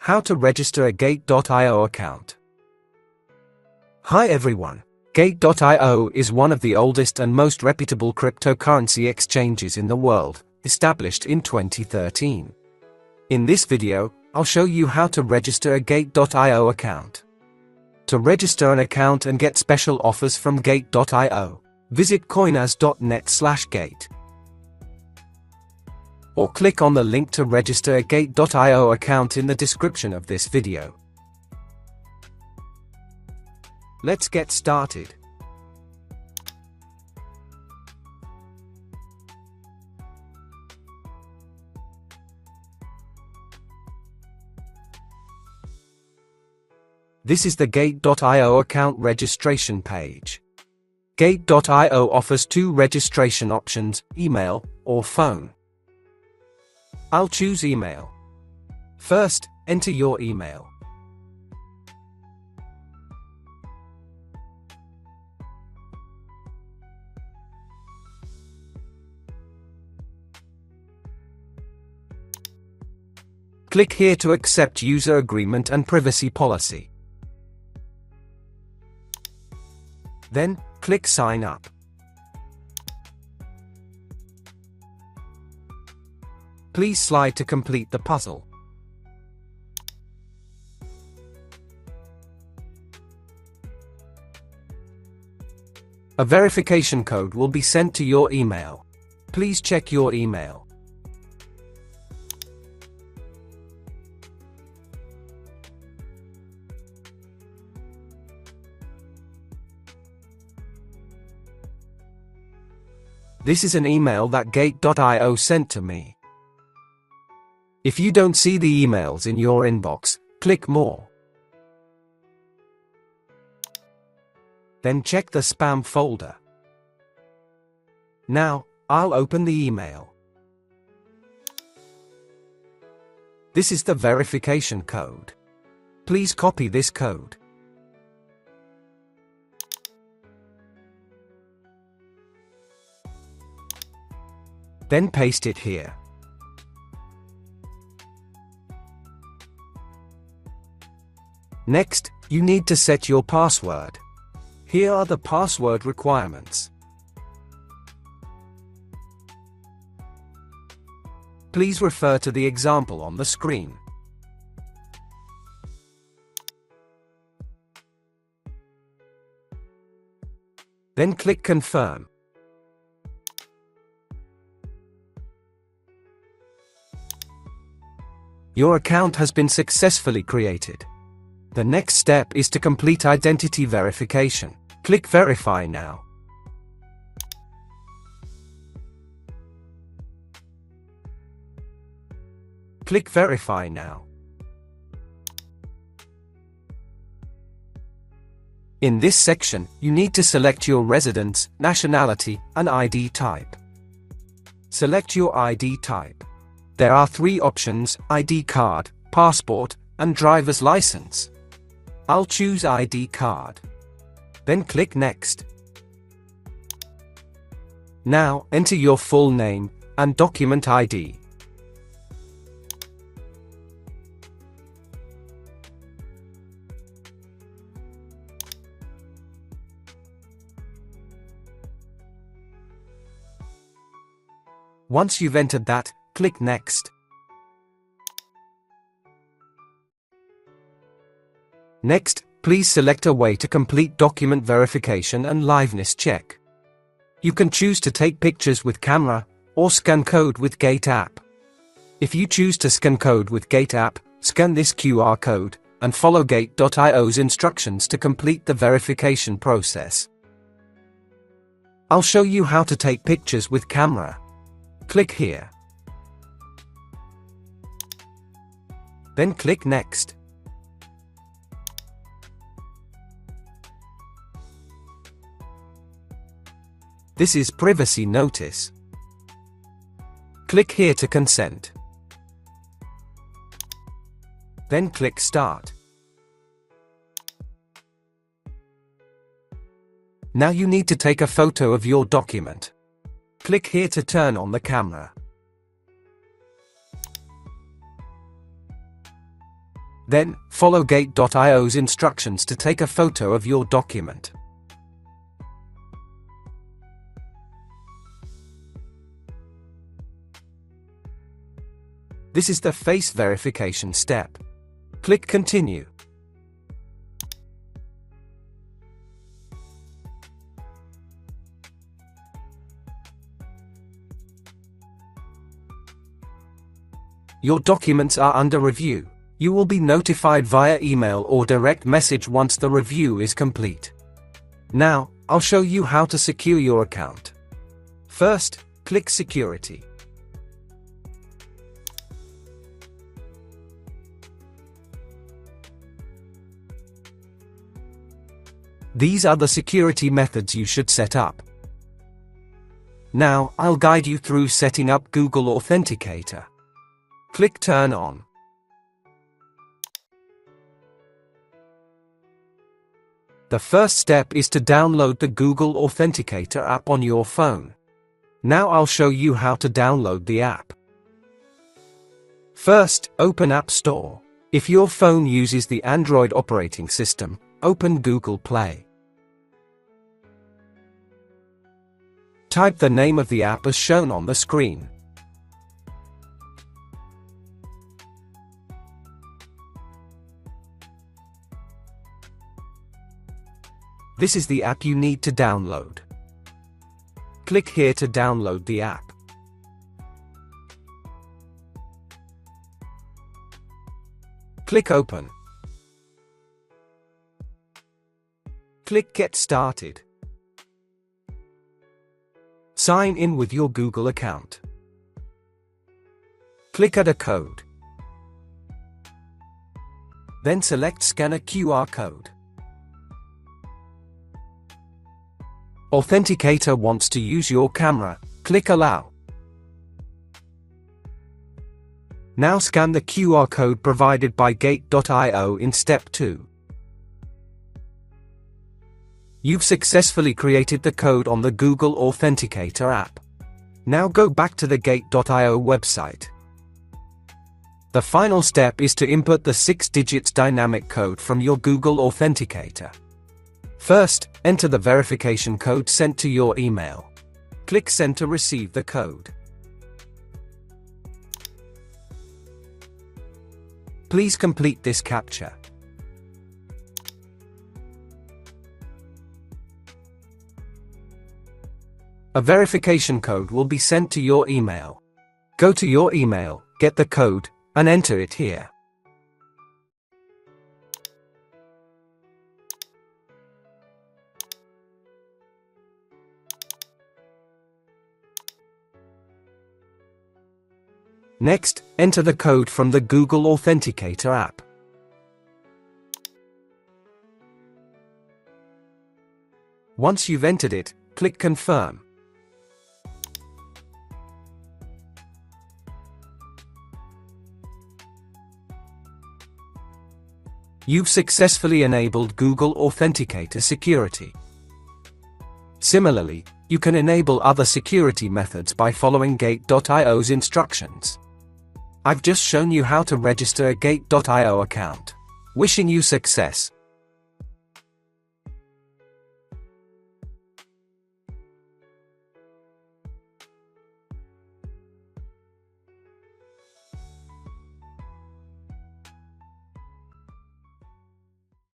How to register a Gate.io account. Hi everyone. Gate.io is one of the oldest and most reputable cryptocurrency exchanges in the world, established in 2013. In this video, I'll show you how to register a Gate.io account. To register an account and get special offers from Gate.io, visit coinaz.net/gate. Or click on the link to register a Gate.io account in the description of this video. Let's get started. This is the Gate.io account registration page. Gate.io offers two registration options, email or phone. I'll choose email. First, enter your email. Click here to accept user agreement and privacy policy. Then, click Sign Up. Please slide to complete the puzzle. A verification code will be sent to your email. Please check your email. This is an email that Gate.io sent to me. If you don't see the emails in your inbox, click More. Then check the spam folder. Now, I'll open the email. This is the verification code. Please copy this code. Then paste it here. Next, you need to set your password. Here are the password requirements. Please refer to the example on the screen. Then click Confirm. Your account has been successfully created. The next step is to complete identity verification. Click Verify Now. Click Verify Now. In this section, you need to select your residence, nationality, and ID type. Select your ID type. There are three options: ID card, passport, and driver's license. I'll choose ID card. Then click Next. Now, enter your full name and document ID. Once you've entered that, click Next. Next, please select a way to complete document verification and liveness check. You can choose to take pictures with camera, or scan code with Gate app. If you choose to scan code with Gate app, scan this QR code, and follow Gate.io's instructions to complete the verification process. I'll show you how to take pictures with camera. Click here. Then click Next. This is privacy notice. Click here to consent. Then click Start. Now you need to take a photo of your document. Click here to turn on the camera. Then, follow Gate.io's instructions to take a photo of your document. This is the face verification step. Click Continue. Your documents are under review. You will be notified via email or direct message once the review is complete. Now, I'll show you how to secure your account. First, click Security. These are the security methods you should set up. Now, I'll guide you through setting up Google Authenticator. Click Turn On. The first step is to download the Google Authenticator app on your phone. Now I'll show you how to download the app. First, open App Store. If your phone uses the Android operating system, open Google Play. Type the name of the app as shown on the screen. This is the app you need to download. Click here to download the app. Click Open. Click Get Started. Sign in with your Google account. Click Add a code. Then select Scan a QR code. Authenticator wants to use your camera. Click Allow. Now scan the QR code provided by Gate.io in Step 2. You've successfully created the code on the Google Authenticator app. Now go back to the Gate.io website. The final step is to input the 6-digit dynamic code from your Google Authenticator. First, enter the verification code sent to your email. Click Send to receive the code. Please complete this captcha. A verification code will be sent to your email. Go to your email, get the code, and enter it here. Next, enter the code from the Google Authenticator app. Once you've entered it, click Confirm. You've successfully enabled Google Authenticator security. Similarly, you can enable other security methods by following Gate.io's instructions. I've just shown you how to register a Gate.io account. Wishing you success.